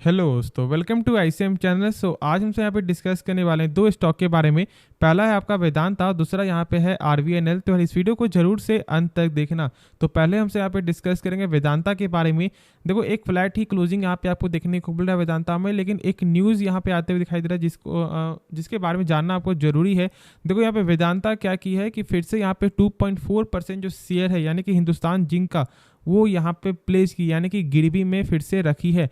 Hello दोस्तों, welcome to ICM channel. आज हमसे यहाँ पे डिस्कस करने वाले हैं दो स्टॉक के बारे में। पहला है आपका वेदांता और दूसरा यहाँ पे है आरवीएनएल। तो इस वीडियो को जरूर से अंत तक देखना। तो पहले हमसे यहाँ पे डिस्कस करेंगे वेदांता के बारे में। देखो, एक फ्लैट ही क्लोजिंग यहाँ पे आपको देखने को मिल रहा है वेदांता में, लेकिन एक न्यूज़ यहाँ पे आते हुए दिखाई दे रहा है जिसके बारे में जानना आपको जरूरी है। देखो, यहाँ पे वेदांता क्या की है कि फिर से यहाँ पे 2.4% जो शेयर है यानी कि हिंदुस्तान जिंक का, वो यहाँ पे प्लेस की यानी कि गिरवी में फिर से रखी है।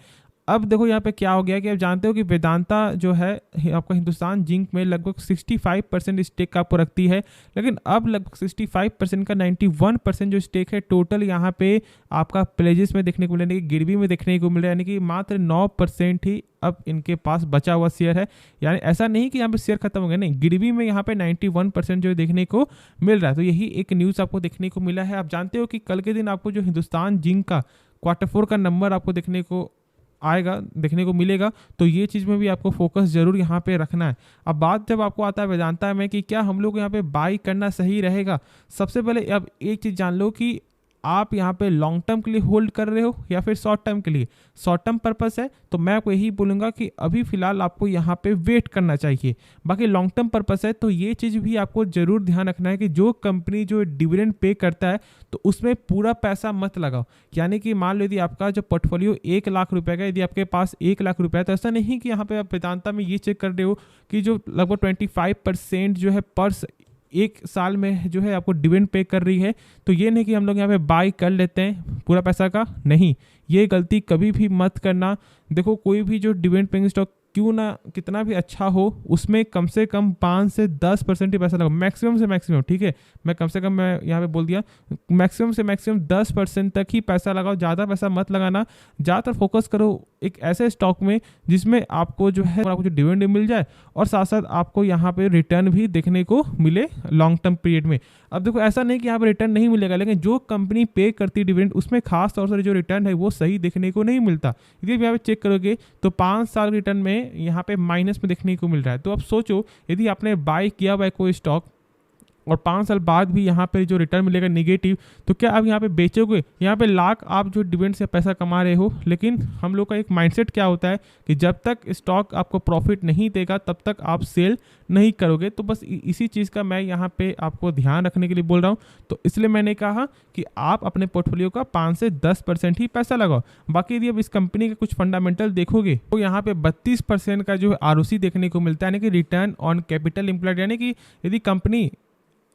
अब देखो यहाँ पे क्या हो गया कि आप जानते हो कि वेदांता जो है आपका हिंदुस्तान जिंक में लगभग 65% स्टेक आपको रखती है, लेकिन अब लगभग 65% का 91% जो स्टेक है टोटल यहाँ पे आपका प्लेजेस में देखने को मिल रहा है, गिरवी में देखने को मिल रहा है, यानी कि मात्र 9% ही अब इनके पास बचा हुआ शेयर है। यानी ऐसा नहीं कि यहाँ पे शेयर खत्म हो गया, नहीं, गिरवी में यहाँ पे 91% जो देखने को मिल रहा है। तो यही एक न्यूज़ आपको देखने को मिला है। आप जानते हो कि कल के दिन आपको जो हिंदुस्तान जिंक का Q4 का नंबर आपको देखने को मिलेगा, तो ये चीज़ में भी आपको फोकस जरूर यहाँ पे रखना है। अब बात जब आपको आता है वेदांता में कि क्या हम लोग यहाँ पे बाई करना सही रहेगा, सबसे पहले अब एक चीज़ जान लो कि आप यहाँ पे लॉन्ग टर्म के लिए होल्ड कर रहे हो या फिर शॉर्ट टर्म के लिए। शॉर्ट टर्म पर्पस है तो मैं आपको यही बोलूँगा कि अभी फिलहाल आपको यहाँ पे वेट करना चाहिए। बाकी लॉन्ग टर्म पर्पस है तो ये चीज़ भी आपको ज़रूर ध्यान रखना है कि जो कंपनी जो डिविडेंड पे करता है तो उसमें पूरा पैसा मत लगाओ। यानी कि मान लो यदि आपका जो पोर्टफोलियो 1 लाख रुपए का, यदि आपके पास 1 लाख रुपया है, तो ऐसा नहीं कि यहाँ पे आप वेदांता में ये चेक कर रहे हो कि जो लगभग 25% जो है पर एक साल में जो है आपको डिविडेंड पे कर रही है, तो ये नहीं कि हम लोग यहाँ पे बाई कर लेते हैं पूरा पैसा का। नहीं, ये गलती कभी भी मत करना। देखो, कोई भी जो डिविडेंड पेइंग स्टॉक क्यों ना कितना भी अच्छा हो, उसमें कम से कम 5 से 10% ही पैसा लगाओ, मैक्सिमम से मैक्सिमम। ठीक है, मैं यहाँ पे बोल दिया, मैक्सिमम से मैक्सिमम 10% तक ही पैसा लगाओ, ज़्यादा पैसा मत लगाना। ज़्यादातर फोकस करो एक ऐसे स्टॉक में जिसमें आपको जो है आपको जो डिविडेंड मिल जाए और साथ साथ आपको यहाँ पे रिटर्न भी देखने को मिले लॉन्ग टर्म पीरियड में। अब देखो, ऐसा नहीं कि यहाँ पे रिटर्न नहीं मिलेगा, लेकिन जो कंपनी पे करती डिविडेंड उसमें खास तौर से जो रिटर्न है वो सही देखने को नहीं मिलता। यदि आप यहाँ पे चेक करोगे तो 5 साल रिटर्न में यहाँ पे माइनस में देखने को मिल रहा है। तो अब सोचो, यदि आपने बाय किया हुआ है कोई स्टॉक और 5 साल बाद भी यहाँ पे जो रिटर्न मिलेगा निगेटिव, तो क्या आप यहाँ पे बेचोगे? यहाँ पे लाख आप जो डिविडेंड से पैसा कमा रहे हो, लेकिन हम लोग का एक माइंडसेट क्या होता है कि जब तक स्टॉक आपको प्रॉफिट नहीं देगा तब तक आप सेल नहीं करोगे। तो बस इसी चीज़ का मैं यहाँ पे आपको ध्यान रखने के लिए बोल रहा हूँ। तो इसलिए मैंने कहा कि आप अपने पोर्टफोलियो का 5 से 10% ही पैसा लगाओ। बाकी यदि अब इस कंपनी के कुछ फंडामेंटल देखोगे तो यहाँ पे 32% का जो ROC देखने को मिलता है, यानी कि रिटर्न ऑन कैपिटल एम्प्लॉयड। यानी कि यदि कंपनी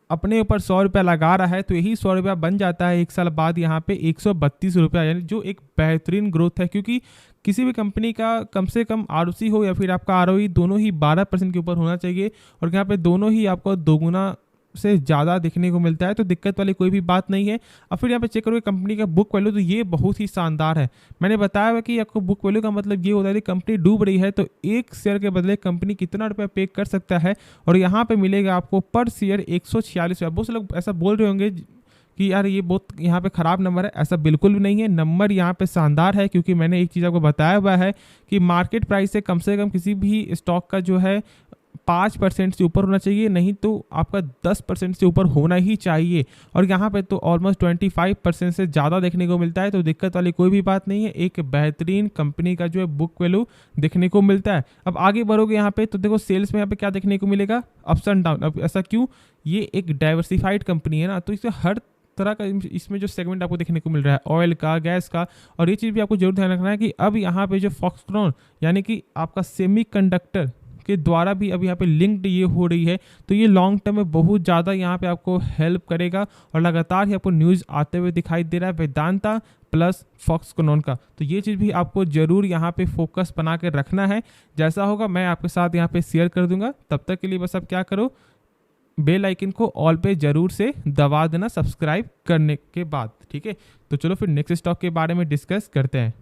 अपने ऊपर 100 रुपया लगा रहा है तो यही 100 रुपया बन जाता है 1 साल बाद यहाँ पे 132 रुपया, यानी जो एक बेहतरीन ग्रोथ है। क्योंकि किसी भी कंपनी का कम से कम ROC हो या फिर आपका ROE दोनों ही 12% के ऊपर होना चाहिए, और यहाँ पे दोनों ही आपको दोगुना से ज़्यादा देखने को मिलता है, तो दिक्कत वाली कोई भी बात नहीं है। और फिर यहाँ पे चेक करोगे कंपनी का बुक वैल्यू, तो ये बहुत ही शानदार है। मैंने बताया हुआ कि आपको बुक वैल्यू का मतलब ये होता है कि कंपनी डूब रही है तो एक शेयर के बदले कंपनी कितना रुपया पे कर सकता है, और यहाँ पे मिलेगा आपको पर शेयर 146 रुपया। बहुत से लोग ऐसा बोल रहे होंगे कि यार ये बहुत यहाँ पे ख़राब नंबर है। ऐसा बिल्कुल भी नहीं है, नंबर यहाँ पे शानदार है, क्योंकि मैंने एक चीज़ आपको बताया हुआ है कि मार्केट प्राइस से कम किसी भी स्टॉक का जो है 5% से ऊपर होना चाहिए, नहीं तो आपका 10% से ऊपर होना ही चाहिए। और यहाँ पे तो ऑलमोस्ट 25% से ज़्यादा देखने को मिलता है, तो दिक्कत वाली कोई भी बात नहीं है। एक बेहतरीन कंपनी का जो है बुक वैल्यू देखने को मिलता है। अब आगे बढ़ोगे यहाँ पे तो देखो सेल्स में यहाँ पे क्या देखने को मिलेगा, अप्स एंड डाउन। अब ऐसा क्यों? ये एक डाइवर्सिफाइड कंपनी है ना, तो इसे हर तरह का इसमें जो सेगमेंट आपको देखने को मिल रहा है, ऑयल का, गैस का। और ये चीज़ भी आपको जरूर ध्यान रखना है कि अब यहाँ पे जो फॉक्सकॉन यानी कि आपका सेमीकंडक्टर के द्वारा भी अब यहाँ पे लिंक्ड ये हो रही है, तो ये लॉन्ग टर्म में बहुत ज़्यादा यहाँ पे आपको हेल्प करेगा। और लगातार ही आपको न्यूज़ आते हुए दिखाई दे रहा है वेदांता प्लस फॉक्सकॉन का, तो ये चीज़ भी आपको ज़रूर यहाँ पे फोकस बना के रखना है। जैसा होगा मैं आपके साथ यहाँ पे शेयर कर दूंगा। तब तक के लिए बस आप क्या करो, बेल आइकन को ऑल पे जरूर से दबा देना सब्सक्राइब करने के बाद। ठीक है, तो चलो फिर नेक्स्ट स्टॉक के बारे में डिस्कस करते हैं।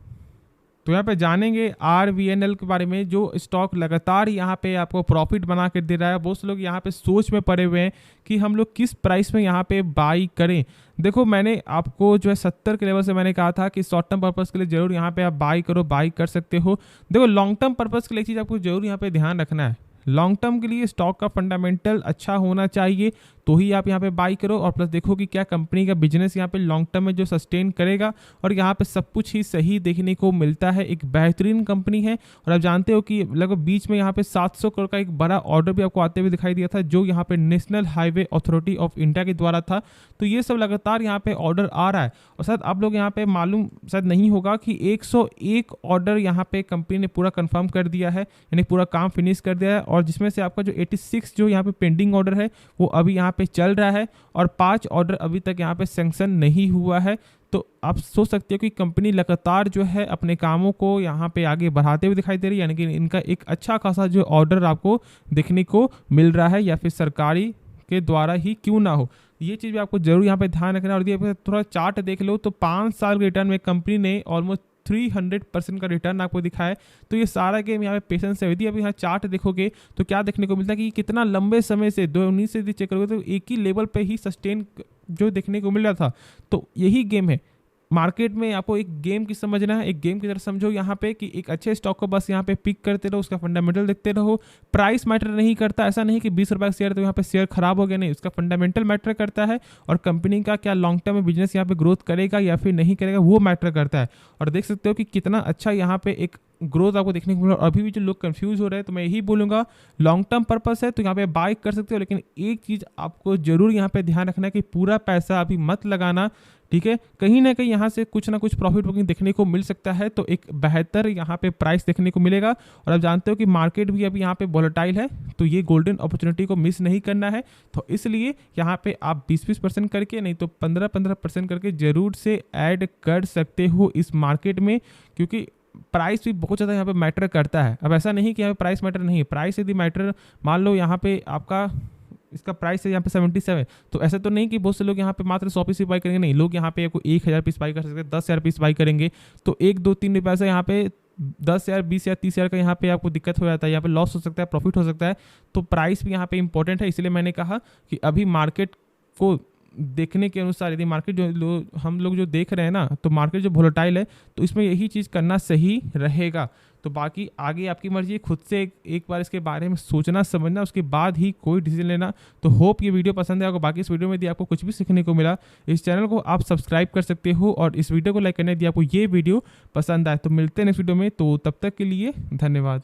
तो यहाँ पे जानेंगे आरवीएनएल के बारे में, जो स्टॉक लगातार यहाँ पे आपको प्रॉफिट बना कर दे रहा है। बहुत से लोग यहाँ पे सोच में पड़े हुए हैं कि हम लोग किस प्राइस में यहाँ पे बाई करें। देखो, मैंने आपको जो है 70 के लेवल से मैंने कहा था कि शॉर्ट टर्म पर्पस के लिए जरूर यहाँ पे आप बाई कर सकते हो। देखो, लॉन्ग टर्म पर्पस के लिए चीज़ आपको जरूर यहाँ पे ध्यान रखना है। लॉन्ग टर्म के लिए स्टॉक का फंडामेंटल अच्छा होना चाहिए तो ही आप यहाँ पे बाई करो, और प्लस देखो कि क्या कंपनी का बिजनेस यहाँ पे लॉन्ग टर्म में जो सस्टेन करेगा, और यहाँ पे सब कुछ ही सही देखने को मिलता है। एक बेहतरीन कंपनी है, और आप जानते हो कि लगभग बीच में यहाँ पे 700 करोड़ का एक बड़ा ऑर्डर भी आपको आते हुए दिखाई दिया था, जो यहाँ पे national highway authority of India के द्वारा था। तो ये सब लगातार यहाँ पे ऑर्डर आ रहा है, और शायद आप लोग यहाँ पे मालूम शायद नहीं होगा कि 101 ऑर्डर यहाँ पे कंपनी ने पूरा कंफर्म कर दिया है, यानी पूरा काम फिनिश कर दिया है, और जिसमें से आपका जो 86 जो यहाँ पे पेंडिंग ऑर्डर है वो अभी यहाँ पे चल रहा है, और 5 ऑर्डर अभी तक यहाँ पे सैंक्शन नहीं हुआ है। तो आप सोच सकते हो कि कंपनी लगातार जो है अपने कामों को यहाँ पे आगे बढ़ाते हुए दिखाई दे रही है, यानी कि इनका एक अच्छा खासा जो ऑर्डर आपको देखने को मिल रहा है, या फिर सरकारी के द्वारा ही क्यों ना हो। ये चीज़ भी आपको जरूर यहाँ पे ध्यान रखना। और ये थोड़ा चार्ट देख लो तो 5 साल के रिटर्न में कंपनी ने ऑलमोस्ट 300% का रिटर्न आपको दिखा है। तो ये सारा गेम यहाँ पे पेशेंस है। यदि आप यहाँ चार्ट देखोगे तो क्या देखने को मिलता है कि कितना लंबे समय से 2019 से यदि चेक करोगे तो एक ही लेवल पे ही सस्टेन जो देखने को मिल रहा था। तो यही गेम है मार्केट में, आपको एक गेम की समझना है, एक गेम की तरह समझो यहाँ पे कि एक अच्छे स्टॉक को बस यहाँ पे पिक करते रहो, उसका फंडामेंटल देखते रहो। प्राइस मैटर नहीं करता, ऐसा नहीं कि 20 रुपये का शेयर तो यहाँ पे शेयर खराब हो गया, नहीं, उसका फंडामेंटल मैटर करता है, और कंपनी का क्या लॉन्ग टर्म में बिजनेस यहाँ पे ग्रोथ करेगा या फिर नहीं करेगा वो मैटर करता है। और देख सकते हो कि कितना अच्छा यहाँ पे एक ग्रोथ आपको देखने को मिला। अभी भी जो लोग कंफ्यूज हो रहे हैं तो मैं यही बोलूँगा लॉन्ग टर्म पर्पस है तो यहाँ पे बाय कर सकते हो, लेकिन एक चीज़ आपको जरूर यहाँ पे ध्यान रखना है कि पूरा पैसा अभी मत लगाना, ठीक है। कहीं ना कहीं यहाँ से कुछ ना कुछ प्रॉफिट बुकिंग देखने को मिल सकता है, तो एक बेहतर यहाँ पे प्राइस देखने को मिलेगा। और आप जानते हो कि मार्केट भी अभी यहाँ पे वोलेटाइल है, तो ये गोल्डन अपॉर्चुनिटी को मिस नहीं करना है। तो इसलिए यहाँ पे आप 20% करके, नहीं तो 15% करके जरूर से ऐड कर सकते हो इस मार्केट में, क्योंकि प्राइस भी बहुत ज़्यादा यहाँ पे मैटर करता है। अब ऐसा नहीं कि यहाँ पे प्राइस मैटर नहीं है, प्राइस यदि मैटर, मान लो यहाँ पे आपका इसका प्राइस है यहाँ पे 77, तो ऐसा तो नहीं कि बहुत से लोग यहाँ पे मात्र 100 पीस बाई करेंगे, नहीं, लोग यहाँ पे आपको 1000 पीस बाई कर सकते हैं, 10,000 पीस बाई करेंगे, तो 1, 2, 3 रुपये से यहाँ पे 10,000, 20,000, 30,000 का यहाँ पे आपको दिक्कत हो जाता है, यहाँ पे लॉस हो सकता है, प्रॉफिट हो सकता है। तो प्राइस भी यहाँ पे इंपॉर्टेंट है, इसलिए मैंने कहा कि अभी मार्केट को देखने के अनुसार यदि मार्केट जो हम लोग जो देख रहे हैं ना, तो मार्केट जो वोलेटाइल है तो इसमें यही चीज़ करना सही रहेगा। तो बाकी आगे आपकी मर्जी, खुद से एक बार इसके बारे में सोचना समझना, उसके बाद ही कोई डिसीजन लेना। तो होप ये वीडियो पसंद है आपको। बाकी इस वीडियो में यदि आपको कुछ भी सीखने को मिला, इस चैनल को आप सब्सक्राइब कर सकते हो, और इस वीडियो को लाइक करना यदि आपको ये वीडियो पसंद आए। तो मिलते हैं नेक्स्ट वीडियो में, तो तब तक के लिए धन्यवाद।